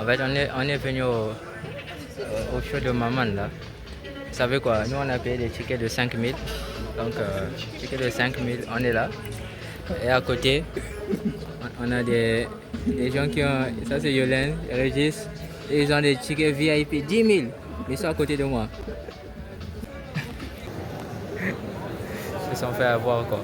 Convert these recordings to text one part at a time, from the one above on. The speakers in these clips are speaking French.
En fait, on est venu au show de Maman là. Vous savez quoi, nous on a payé des tickets de 5000. Donc, ticket de 5000, on est là. Et à côté, on a des gens qui ont. Ça c'est Yolène, Régis. Et ils ont des tickets VIP 10 000. Mais ils sont à côté de moi. Ils se sont fait avoir quoi.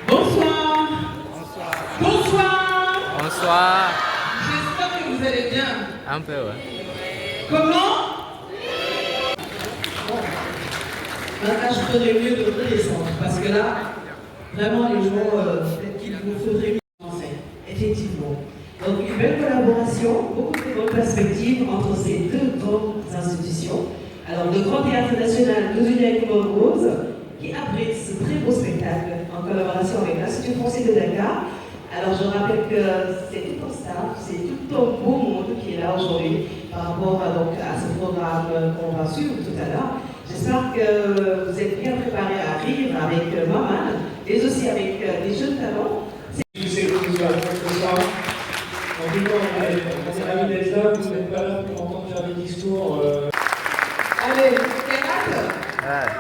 Bonsoir. Bonsoir. Bonsoir. J'espère que vous allez bien. Un peu, ouais. Comment? Là, je ferais mieux de redescendre parce que là, vraiment, les gens, peut-être qu'il vous faudrait mieux français, effectivement. Donc, une belle collaboration, beaucoup de bonnes perspectives entre ces deux grandes institutions. Alors, le Grand Théâtre National Nous Unis avec Rose, qui abrite ce très beau spectacle en collaboration avec l'Institut français de Dakar. Alors, je rappelle que c'est tout un staff, c'est tout un beau monde qui est là aujourd'hui par rapport à ce programme qu'on va suivre tout à l'heure. J'espère que vous êtes bien préparés à rire avec Maman, mais aussi avec des jeunes talents. Je sais que vous êtes là ce soir. En tout cas, on est ravis d'être là. Vous n'êtes pas là pour entendre faire des discours. Allez, Kérat,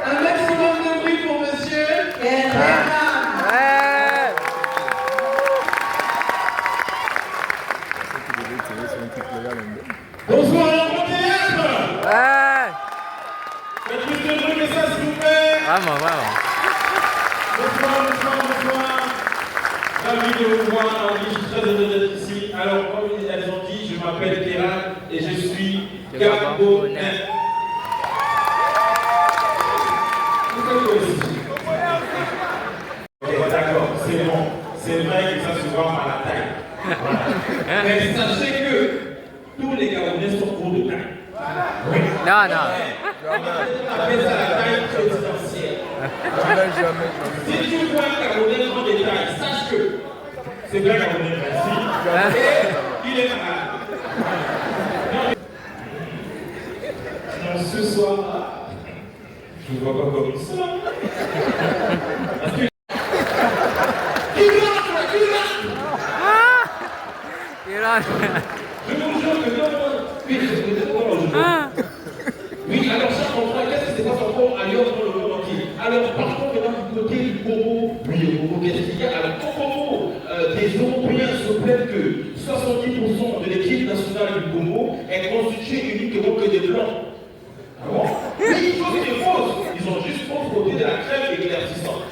un maximum de bruit pour monsieur Kérat. Bonsoir, le Grand Théâtre. Faites plus de bruit que ça, s'il vous plaît. Vraiment. Bonsoir. Ravi de vous voir. Je suis très heureux d'être ici. Alors, comme elles ont dit, je m'appelle Kérat et je suis Gabonais. Vous êtes aussi. D'accord, c'est bon. C'est vrai que ça se voit par la taille. Voilà. Mais sachez que tous les Gabonais sont courts de taille. Oui. Non. On appelle ça la taille présidentielle. Si tu vois un Gabonais en détail, sache que c'est vrai Gabonais, merci. Et il est malade. Non, ce soir, je ne vois pas comme ça. Je vous jure que non. Oui, oui, alors ça, mon frère, qu'est-ce qui se passe encore ailleurs dans le monde entier? Alors, par contre, du côté du Congo, oui, au Congo, qu'est-ce qu'il y a? Alors, au Congo, des Européens se plaignent que 70% de l'équipe nationale du Congo est constituée uniquement que des Blancs. Ah bon? Oui, une chose qui est fausse. Ils ont juste confronté de la crème éclaircissante.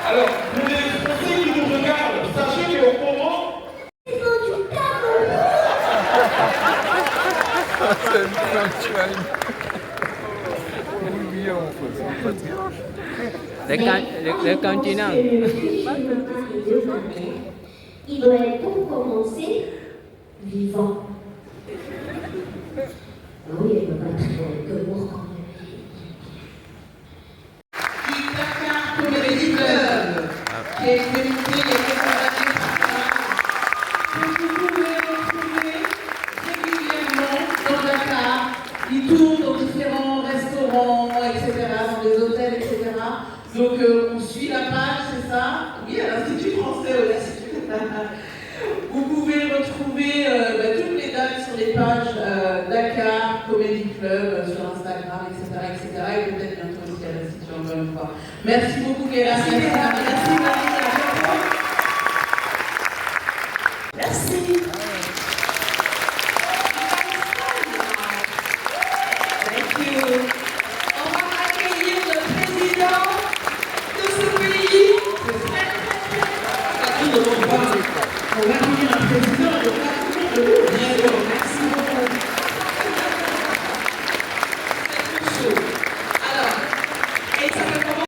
Alors, pour les Français qui nous regardent, sachez qu'au Congo, le continent. Il doit être pour commencer vivant. Oui, il ne peut pas être que mort quand même. Dakar Comedy Club, qui est communiqué il y a quelques années. Que vous pouvez retrouver régulièrement dans Dakar. Il tourne dans différents restaurants, etc., dans des hôtels, etc. Donc on suit la page, c'est ça? Oui, à l'Institut français aussi. Vous pouvez retrouver toutes les dates sur les pages Dakar Comedy Club, sur Instagram, etc. Et peut-être bientôt aussi à l'Institut encore une fois. Merci beaucoup, Kérat. Merci, Marie. Merci. Thank you. On va accueillir le président de ce pays. C'est très, très, très. On va accueillir un président de la D'accord, merci beaucoup. C'est chaud. Alors, et ça fait comment?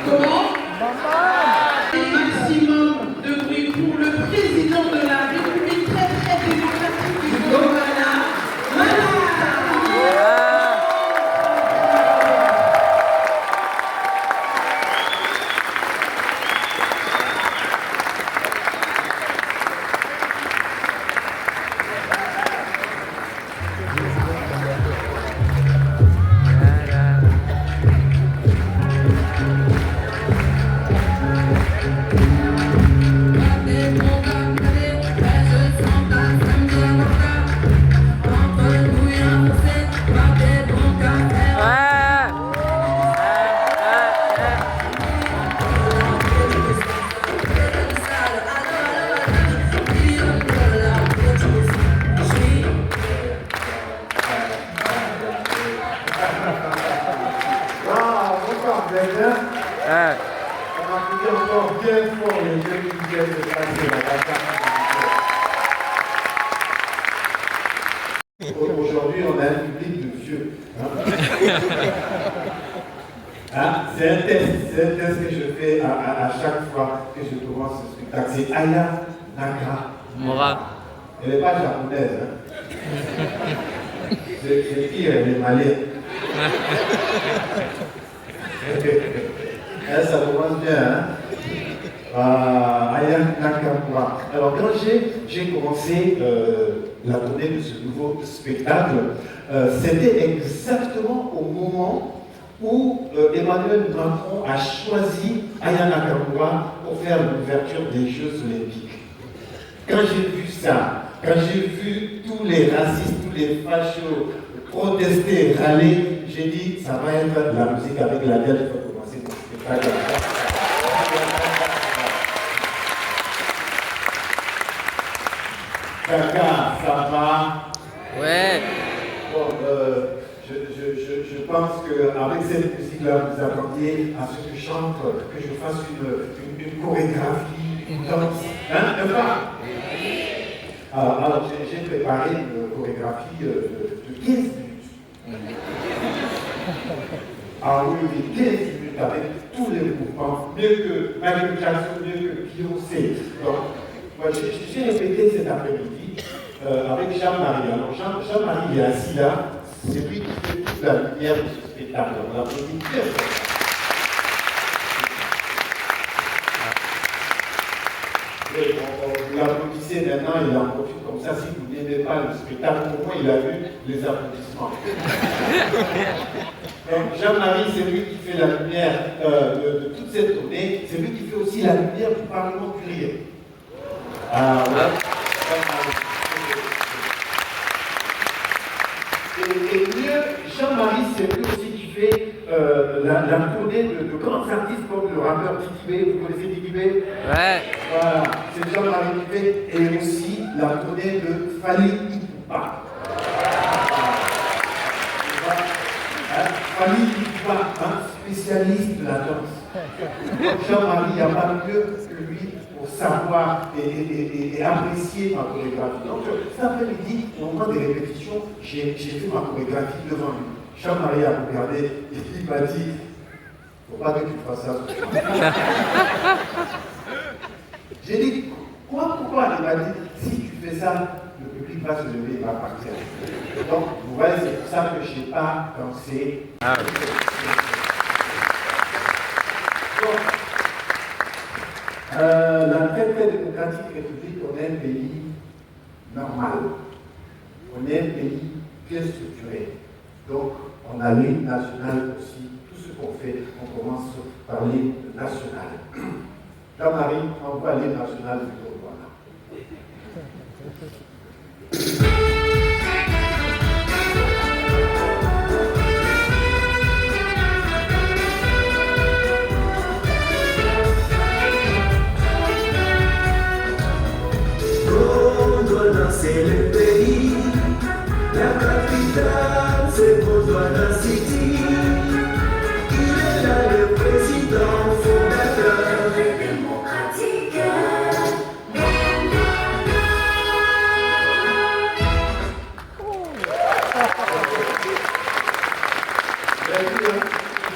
Comment? fort les jeunes qui viennent de passer la bataille. Aujourd'hui, on a un public de vieux. Hein, c'est un test que je fais à chaque fois que je commence ce spectacle. C'est Aya Mora. Elle n'est pas japonaise. Hein. C'est qui, elle est malienne. Ça commence bien. Hein? Aya Nakamura. Alors, quand j'ai commencé la tournée de ce nouveau spectacle, c'était exactement au moment où Emmanuel Macron a choisi Aya Nakamura pour faire l'ouverture des Jeux Olympiques. Quand j'ai vu ça, quand j'ai vu tous les racistes, tous les fachos protester, râler, j'ai dit, ça va être la musique avec laquelle je vais commencer mon spectacle. Kaka, ça va? Ouais. Bon, je pense qu'avec cette musique-là, vous attendiez à ce que je chante, que je fasse une chorégraphie, une danse. Hein, n'est-ce pas? Alors, j'ai préparé une chorégraphie de 15 minutes. Ah oui, 15 minutes avec tous les mouvements, mieux que Michael Jackson, mieux que Beyoncé. Donc, moi, j'ai répété cet après-midi avec Jean-Marie. Alors, Jean-Marie est assis là, c'est lui qui fait toute la lumière de ce spectacle. On l'applaudit très fort. Vous l'applaudissez maintenant, il en profite comme ça. Si vous n'aimez pas le spectacle, au moins il a vu les applaudissements. Donc Jean-Marie, c'est lui qui fait la lumière de toute cette tournée. C'est lui qui fait aussi la lumière du Parlement du Rire. Ah ouais. Et mieux, Jean-Marie, c'est lui aussi qui fait la tournée de grands artistes comme le rappeur Didibé. Vous connaissez Didibé? Ouais. Voilà, c'est Jean-Marie qui fait, et aussi la tournée de Fally Ipupa. Fally Ipupa, un spécialiste de la danse. Jean-Marie, il n'y a pas mieux que lui pour savoir et apprécier ma chorégraphie. Donc, cet après-midi, au moment des répétitions, j'ai fait ma chorégraphie devant lui. Jean-Marie a regardé et il m'a dit, il ne faut pas que tu fasses ça. J'ai dit, pourquoi? Il m'a dit, si tu fais ça, le public va se lever et va partir. Donc, vous voyez, c'est pour ça que je n'ai pas dansé. Donc, la très démocratique République, on est un pays normal. On est un pays bien structuré. Donc, on a l'hymne national aussi. Tout ce qu'on fait, on commence par l'hymne national. Jean-Marie, envoie l'hymne national du Gondwana. Gondwana, c'est le pays. La capitale, c'est Gondwana City. Il est là le président fondateur.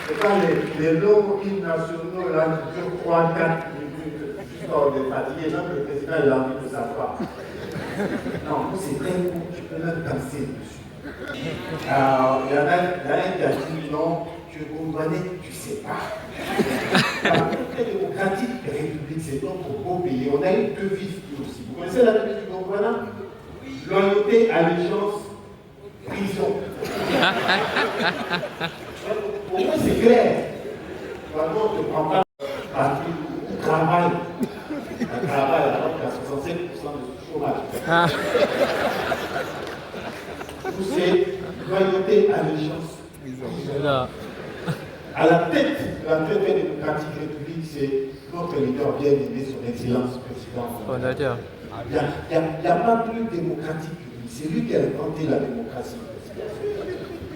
C'est pas les longs hymnes nationaux là qui durent 3-4 minutes, juste hors de fatigué, même le président il a envie de s'asseoir. Non, c'est très court, tu peux même danser dessus. Alors, il y en a un qui a dit non, tu es condamné, tu sais pas. La démocratique république, c'est notre beau pays. On a une devise aussi. Vous connaissez la devise du Gondwana? Loyauté, allégeance, prison. Pour moi, c'est clair. Vraiment, on ne prend pas parti du travail. Un travail, alors qu'il y a 65% de chômage. C'est loyauté, allégeance. À la tête de la très démocratique république, c'est notre leader bien aimé, son excellence président. Il n'y a pas plus démocratique que lui. C'est lui qui a inventé la démocratie.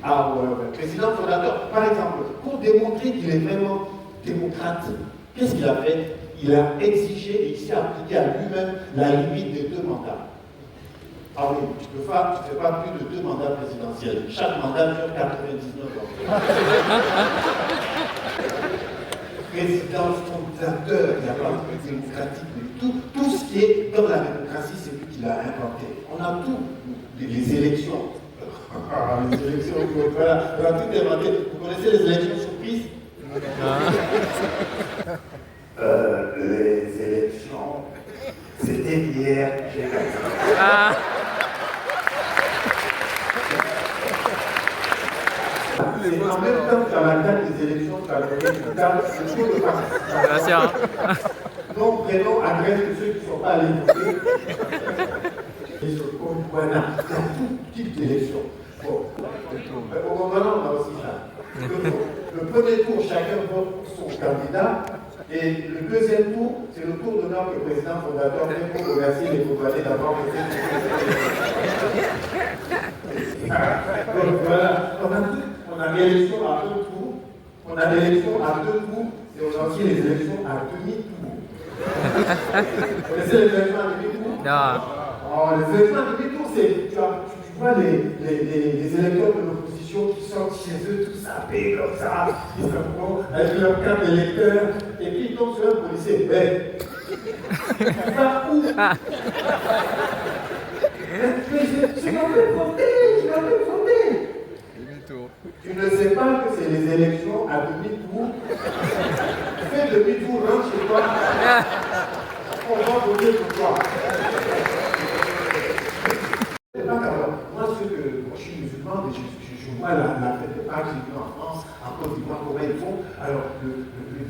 Ah ouais, président fondateur, par exemple, pour démontrer qu'il est vraiment démocrate, qu'est-ce qu'il a fait? il a exigé et il s'est appliqué à lui-même la limite des 2 mandats. Ah oui, tu ne fais pas plus de 2 mandats présidentiels. Chaque mandat dure 99 ans. Président fondateur, il n'y a pas de démocratique. Tout ce qui est dans la démocratie, c'est lui qui l'a inventé. On a tout. Les élections. Les élections, voilà, on a tout inventé. Vous connaissez les élections surprises? Les élections, c'était hier, j'ai gagné. C'est en même temps qu'à la date des élections, tu as donné une date, le jour de participation. Nom, prénom, adresse de ceux qui ne sont pas allés voter. Et sur Koumouana, il y a tout type d'élection. Bon. Au moment on a aussi ça. Le premier tour, chacun vote pour son candidat. Et le deuxième tour, c'est le tour d'honneur que le président fondateur fait pour remercier les Congolais d'avoir voté pour donc voilà, on a l'élection à 1 tour, on a l'élection à 2 tours, et on a aussi les élections à demi-tour. Vous connaissez les élections à demi-tour? Non. Oh, les élections à demi-tour, c'est, tu vois les électeurs de l'opposition qui sortent chez eux, tout sapés comme ça, ils sont avec leur carte d'électeur, et puis ils tombent sur un policier. Mais, tu vas où? Je m'appelle voter. Tu ne sais pas que c'est les élections à demi-tour. Fais demi-tour, rentre chez toi. On va voter pour toi. Moi, je suis musulman, mais je vois la fête de Pâques, j'ai vu en France, en Côte d'Ivoire, comment ils font. Alors, le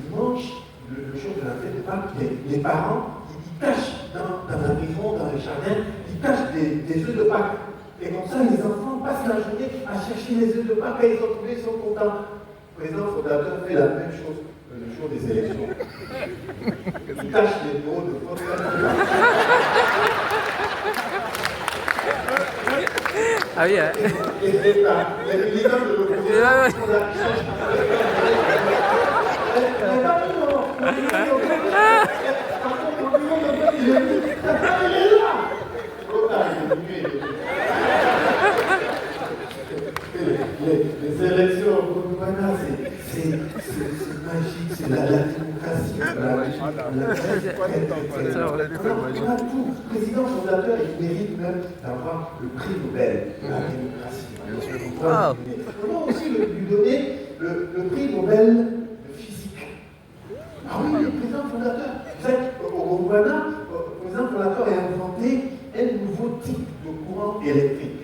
dimanche, le jour de la fête de Pâques, les parents, ils cachent dans la maison, dans le jardin, ils cachent des œufs de Pâques. Et comme ça, les enfants passent la journée à chercher les œufs de Pâques. Quand ils ont trouvé, ils sont contents. Le président fondateur fait la même chose le jour des élections. Il cache les bureaux de vote. Ah oui, hein. Et les militants de l'opposition font la recherche. Les élections au Koumouana, c'est magique, c'est la démocratie. On a tout. Le président fondateur, il mérite même d'avoir le prix Nobel de la démocratie. On va aussi lui donner le prix Nobel de physique. Ah oui, le président fondateur. Vous savez, au Koumouana, le président fondateur a inventé un nouveau type de courant électrique.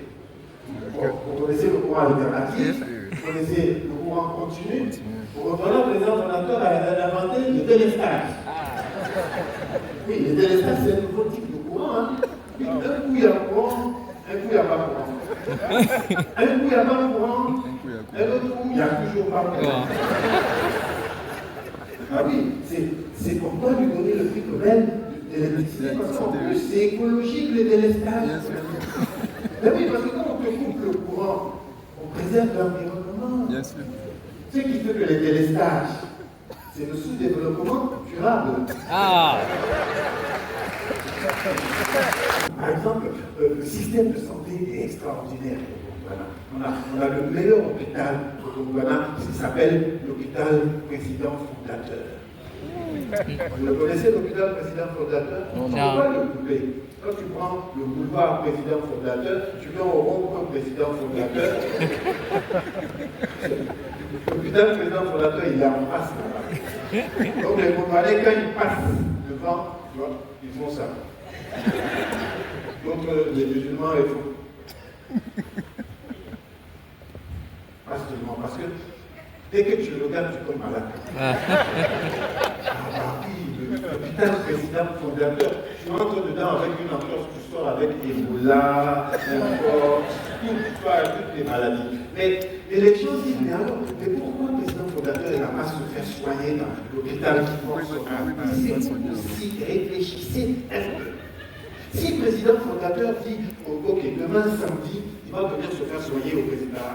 Vous connaissez le courant alternatif, vous connaissez le courant continu. Au Rwanda, le président fondateur a inventé le délestage. Oui, le délestage, c'est un nouveau type de courant. Hein. Un coup, il y a courant, un coup, il n'y a pas courant. Un coup, il n'y a pas courant, un autre coup, il n'y a toujours pas courant. Ah oui, c'est pourquoi lui donner le prix Nobel de l'électricité, parce qu'en plus, c'est écologique, le délestage. Mais oui, parce que quand on te coupe le courant, on préserve l'environnement. Bien sûr. Ce qui fait que les délestages, c'est le sous-développement durable. Ah. Par exemple, le système de santé est extraordinaire. Voilà. On a le meilleur hôpital au Koumouana, qui s'appelle l'hôpital président fondateur. Vous le connaissez, l'hôpital président fondateur? Non. Pourquoi le couper? Quand tu prends le boulevard président fondateur, tu viens au rond-point président fondateur. L'hôpital président fondateur, il est en face là-bas. Donc les Congolais, quand ils passent devant, tu vois, ils font ça. Donc les musulmans, ils font. Pas seulement, parce que dès que tu le regardes, tu tombes malade. L'hôpital président fondateur, tu rentres dedans avec une entorse, tu sors avec Ebola, toutes les maladies. Mais l'élection dit, mais alors, mais pourquoi le président fondateur n'a pas se faire soigner dans l'hôpital qui pense si réfléchissez un peu. Si le président fondateur dit, ok, demain samedi, il va venir se faire soigner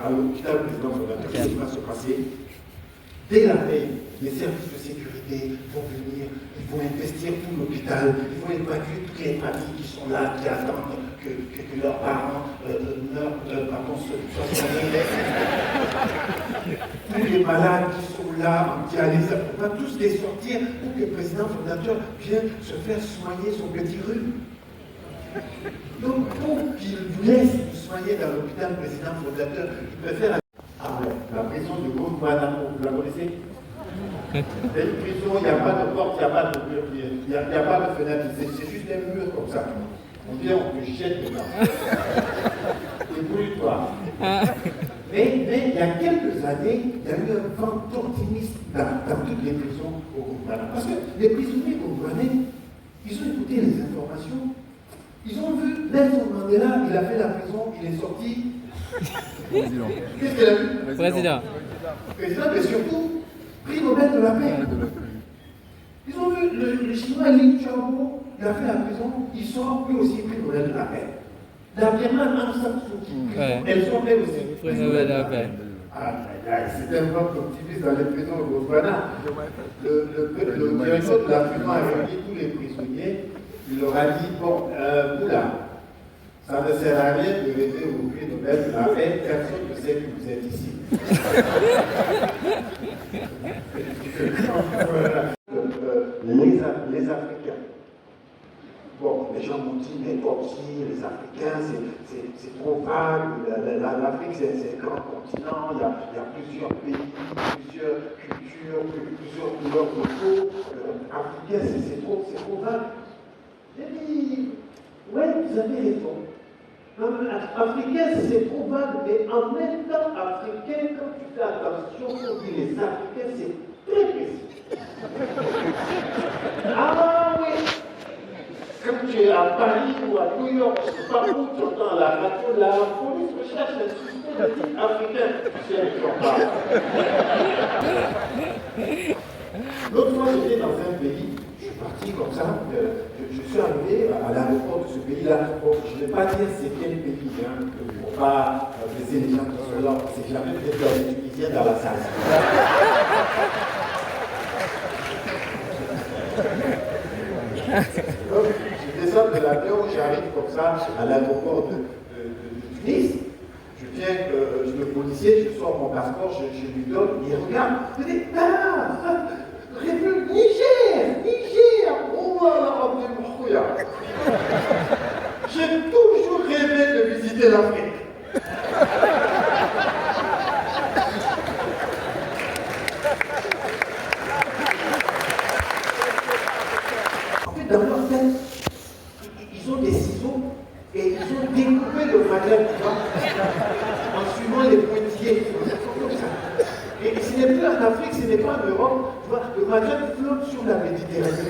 à l'hôpital président fondateur, qu'est-ce qui va se passer? Dès la veille, les services de sécurité vont venir, ils vont investir tout l'hôpital, ils vont évacuer toutes les familles qui sont là, qui attendent que leurs parents meurent, soient tous les malades qui sont là, en dialyse, on va tous les sortir pour que le président fondateur vienne se faire soigner son petit rhume. Donc, pour qu'il vous laisse vous soigner dans l'hôpital président fondateur, il préfère. Ah ouais, la prison de Guantanamo, vous la connaissez? C'est une prison, il n'y a pas de porte, il n'y a pas de fenêtre, c'est juste un mur comme ça. On vient, on te jette dedans. Débrouille-toi. Mais il y a quelques années, il y a eu un vent d'optimisme dans toutes les prisons au Guantanamo. Parce que les prisonniers congolais, ils ont écouté les informations. Ils ont vu Nelson Mandela, il a fait la prison, il est sorti. Président. Qu'est-ce qu'il a vu? Président. Président, mais surtout, prix Nobel de la paix. Ils ont vu le Chinois Li Xiaobo, il a fait la prison, il sort lui aussi prix Nobel de la paix. La Birmane Aung San Suu Kyi, elles sont elles aussi Prix Nobel de la paix. C'est un vent optimiste dans les prisons au Botswana. Le directeur de la prison a réuni tous les prisonniers. Il leur a dit, bon, vous là, ça ne sert à rien de rêver au prix Nobel de la paix, personne ne sait que vous êtes ici. Les Africains. Bon, les gens m'ont dit, mais comme si les Africains, c'est trop vague, l'Afrique c'est un grand continent, il y a plusieurs pays, plusieurs cultures, plusieurs couleurs de peau, Africains c'est trop vague. J'ai dit, ouais, vous avez raison. Africain, c'est trop vague, mais en même temps, africain, quand tu fais attention, on dit les Africains, c'est très précis. Ah oui! Quand tu es à Paris ou à New York, je ne sais pas où tu entends la radio, la police recherche un suspect africain. Tu sais de quoi on parle. L'autre fois, j'étais dans un pays, je suis parti comme ça, je suis arrivé à l'aéroport de ce pays-là. Bon, je ne vais pas dire c'est quel pays, hein, pour ne pas blesser les gens qui sont là. C'est jamais peut-être des Tunisiens dans la salle. Donc, je descends de l'avion, j'arrive comme ça à l'aéroport de Tunis. Je viens, le policier, je sors mon passeport, je lui donne, il regarde, il dit, République Niger, oh là là, j'ai toujours rêvé de visiter l'Afrique. En fait, dans leur tête, ils ont des ciseaux et ils ont découpé le Maghreb en suivant les pointillés. Comme ça. Et ce n'est plus en Afrique, ce n'est pas en Europe. Tu vois, le Maghreb flotte sur la Méditerranée.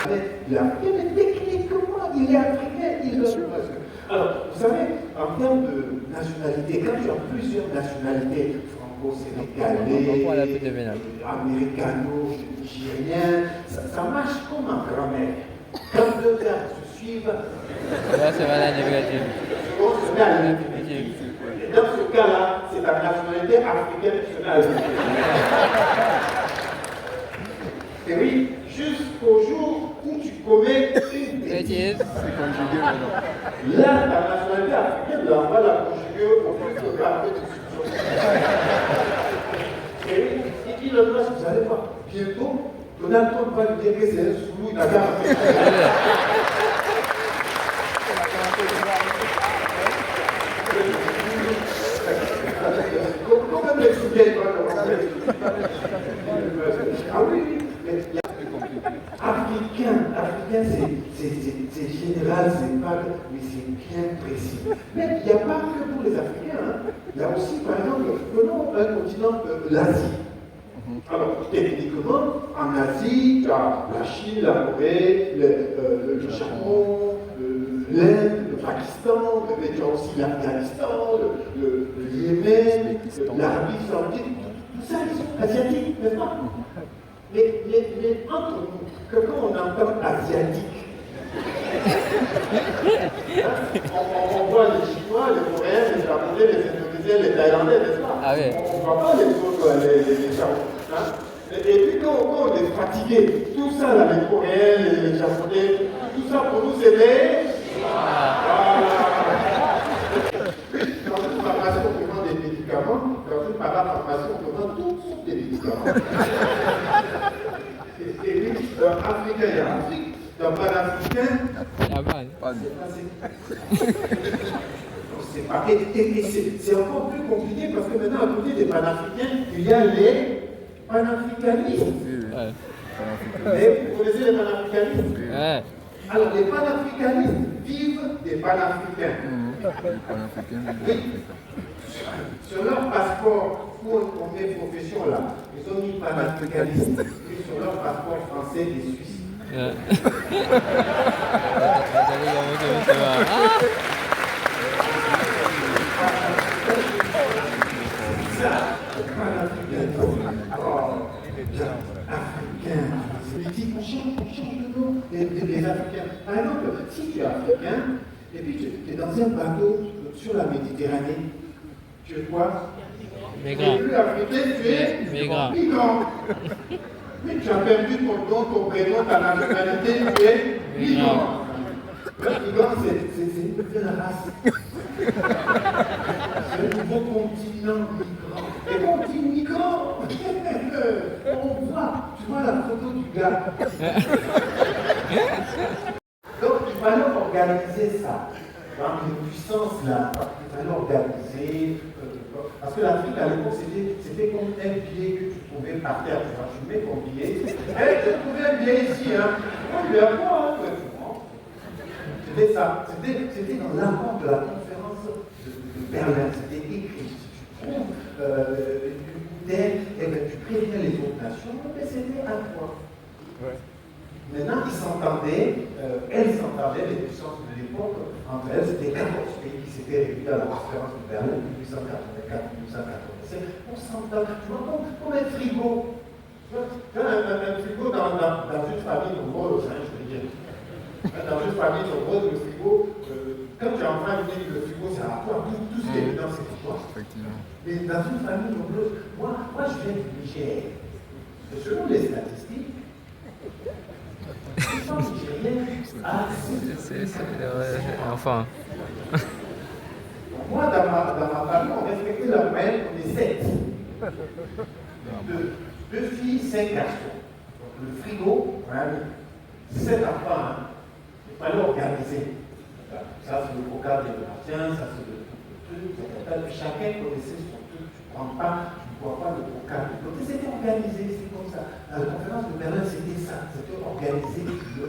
Mais techniquement, il est africain, il le. Alors, vous savez, en termes de nationalité, quand tu as plusieurs nationalités, franco-sénégalais, américano, nigérien, ça marche comme en grammaire. Quand deux verbes se suivent, là, c'est mal à négatif. on se met à l'infinitif. Et dans ce cas-là, c'est la nationalité africaine qui se met à l'infinitif. Et oui, jusqu'au jour où tu commets une bêtise. Là, la nationalité africaine, là, on va la conjuguer au plus de parfait de substitution. Et oui, et Elon Musk, vous allez voir, bientôt, Donald Trump va lui dire que c'est un Zoulou, il n'a pas comment m'expliquer Ah oui, mais africain, c'est général, c'est pas, mais c'est bien précis. Mais il n'y a pas que pour les Africains, hein. Il y a aussi, par exemple, prenons un continent, l'Asie. Alors, techniquement, en Asie, tu as la Chine, la Corée, le Japon, l'Inde, le Pakistan, mais tu as aussi l'Afghanistan, le Yémen, l'Arabie Saoudite, tout ça, ils sont asiatiques, n'est-ce pas? Mais entre nous, quand on entend asiatique, hein, on voit les Chinois, les Coréens, les Japonais, les Indonésiens, Indonésien, les Thaïlandais, n'est-ce pas? Ah oui. On ne voit pas les autres, les Japonais. Hein? Et puis quand on est fatigué, tout ça, là, les Coréens, les Japonais, tout ça pour nous c'est des... Dans une pharmacie, on commande des médicaments. Dans une parapharmacie, on commande toutes sortes de médicaments. Et puis, africain, il y a Afrique. Dans panafricain, c'est pas. Et c'est encore plus compliqué parce que maintenant, à côté des panafricains, il y a les panafricanistes. Ouais. Mais vous connaissez les panafricanistes? Ouais. Alors, les panafricanistes vivent des panafricains. Oui. Sur leur passeport, où on met profession là, ils ont mis panafricanistes. Et sur leur passeport français, les Suisses. Ouais. Africain. Il dit qu'on change de nom des Africains. Par exemple, si tu es africain, et puis tu es dans un bateau sur la Méditerranée, tu es quoi? Migrant. Tu es plus africain, tu es Migrant. Migrant. Mais tu as perdu ton nom, ton prénom, ta nationalité, tu es migrant. Le migrant, c'est une nouvelle race. C'est un nouveau continent migrant. Et quand on dit migrant, on voit, tu vois la photo du gars. Donc il fallait organiser ça. Dans les puissances là, il fallait organiser. Parce que l'Afrique à l'époque, c'était comme un billet que tu pouvais par terre. Tu mets ton billet. Et tu trouvais un billet ici. Hein. On lui a pas. C'était ça. C'était dans l'avant de la conférence de Berlin. C'était écrit. Si tu trouves une bouteille, et bien, tu préviens les autres nations, mais c'était à toi. Ouais. Maintenant, ils s'entendaient, elles s'entendaient, les puissances de l'époque, entre elles, c'était 14 pays qui s'étaient réunis à la conférence de Berlin de 1884-1887. On s'entend, tu vois, comme un frigo. Tu vois, un frigo dans une famille nombreuse, hein, je veux dire. Dans une famille nombreuse, le frigo, quand tu es en train de dire que le frigo, c'est à toi, tout ce qui est dedans, c'est pour toi. Mais dans une famille nombreuse, moi je viens du Niger. Et selon les statistiques, Enfin. Moi, dans ma famille, on respectait la moyenne, on est 7. Deux filles, 5 garçons. Donc le frigo, on a mis 7 enfants. Hein. Il fallait organiser. Ça, c'est le coca de Bastien, ça, c'est le truc. Chacun connaissait son truc. Tu ne prends pas, tu ne bois pas le coca. Donc c'était organisé, c'est comme ça. À la conférence de Berlin, c'était ça. C'était organisé le frigo.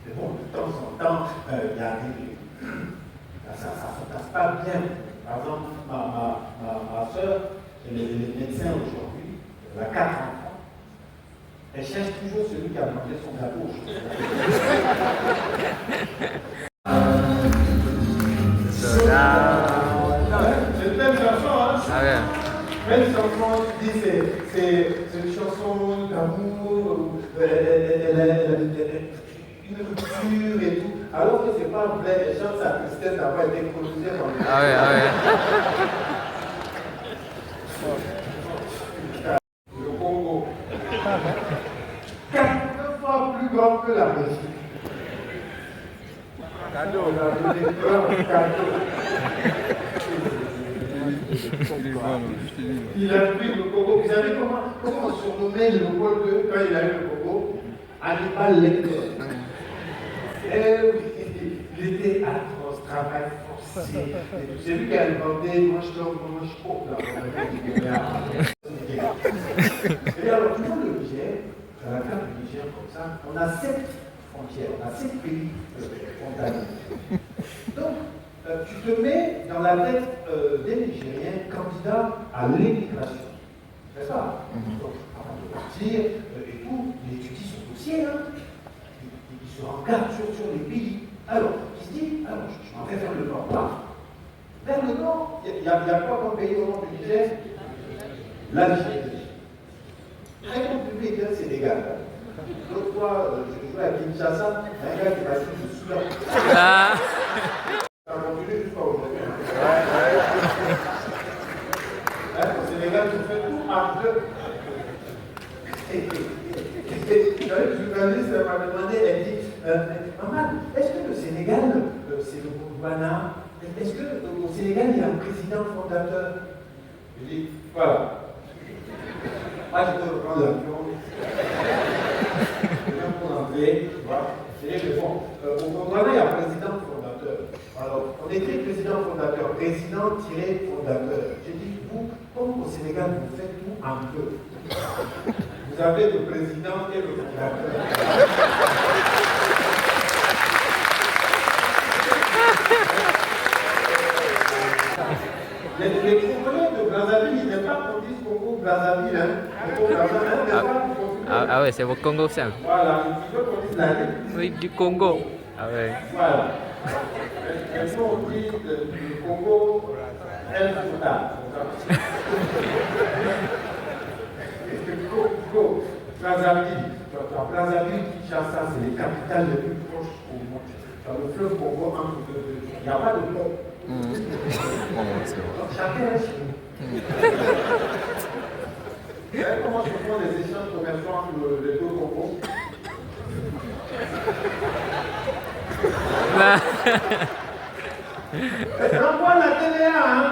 Mais bon, de temps en temps, il y a des... Ça ne se passe pas bien. Par exemple, ma soeur, elle est médecin aujourd'hui, elle a 4 enfants. Elle cherche toujours celui qui a mangé son gâteau. C'est une belle chanson, hein? Ah ouais. Belle chanson, tu dis, c'est une chanson d'amour, une rupture et tout. Alors que c'est pas vrai, les gens sa tristesse d'avoir été colonisé par les... Ah ouais, ah ouais. Le Congo. 4 fois plus grand que la Belgique. Cadeau, on a des grands cadeaux. Il a pris le Congo. Vous savez comment on surnommait Léopold II quand il a eu le Congo? Hannibal Lecter. Eh oui, il était atroce, travail forcé. C'est lui qui a inventé mange l'homme, mange pauvre. Et alors, tout le monde le Niger, dans la carte du Niger comme ça, on a 7 frontières, on a 7 pays frontaliers. Donc, tu te mets dans la tête des Nigériens candidats à l'émigration. C'est ça? Donc, avant de partir et tout, il étudie son dossier. Hein. Il se regarde sur les pays. Alors, il se dit, alors, je m'en vais vers le nord. Là. Vers le nord, il y a quoi comme pays au nord du Niger? L'Algérie. Très compliqué, le Sénégal. L'autre fois, je jouais à Kinshasa, un gars qui m'a dit, je suis là. Ça a continué jusqu'à aujourd'hui. journaliste m'a demandé, elle dit, maman, est-ce que le Sénégal, c'est le Gondwana? Est-ce qu'au Sénégal, il y a un président fondateur? Je dis, voilà. Moi, je peux reprendre l'avion. Je viens pour l'enlever, tu vois. C'est bon. Au Gondwana, il y a un président fondateur. Alors, on écrit président fondateur, président-fondateur. J'ai dit, vous, comme au Sénégal, vous faites tout un peu. Vous avez le président et le fondateur. Les Congolais de Brazzaville, ils n'aiment pas qu'on dise Congo-Brazzaville. Hein. Ah ouais, c'est au Congo simple. Voilà, ils veulent qu'on dise la ligne. Oui, du Congo. Ah ouais. Voilà. Et nous, on dit le Congo, El Fouta. Congo, Brazzaville. Brazzaville, Kinshasa, c'est les capitales les plus proches au monde. Dans le fleuve Congo, entre deux, il n'y a pas de pont. Donc chacun est chez nous. Vous savez comment se font les échanges commerciaux entre les deux Congos? On voit la TVA, hein?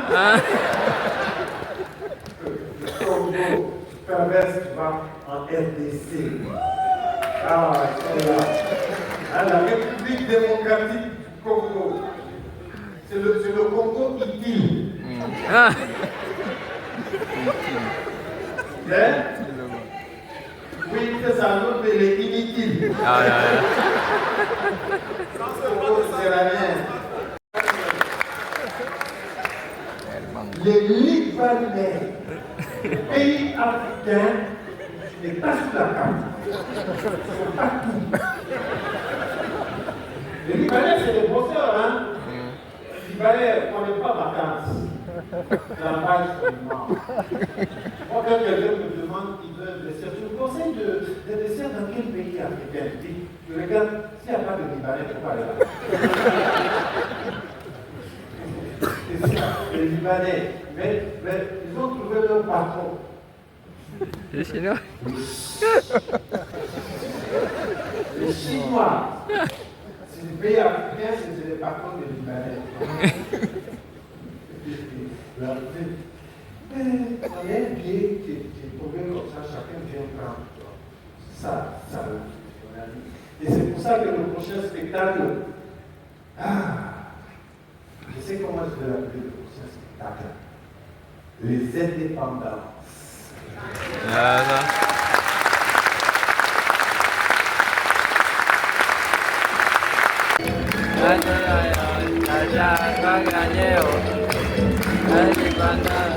Le Congo traverse en RDC. Ah, c'est là. La République démocratique du Congo. C'est le Congo utile. Hein? Oui, c'est ça, l'autre, il est inutile. Ah là là. C'est la mienne. Les Libanais, les pays africains, ne sont pas sur la carte. Ils sont partout. Les Libanais, c'est des bosseurs, hein? Les Libanais, on n'est pas vacances. La page seulement. Quand quelqu'un me demande, ils veulent des desserts. Je vous conseille des desserts dans quel pays africain? Je regarde, s'il n'y a pas de Libanais, il ne faut pas aller là. C'est ça, les Libanais. Mais ils ont trouvé leur patron. Les Chinois. Les Chinois. C'est des pays africains, c'est les patrons des Libanais. On a un billet qui est tombé comme ça, chacun vient prendre. Ça, et c'est pour ça que le prochain spectacle, je sais comment je vais l'appeler le prochain spectacle. Les indépendants. Voilà. Gagné, oh. Indépendant.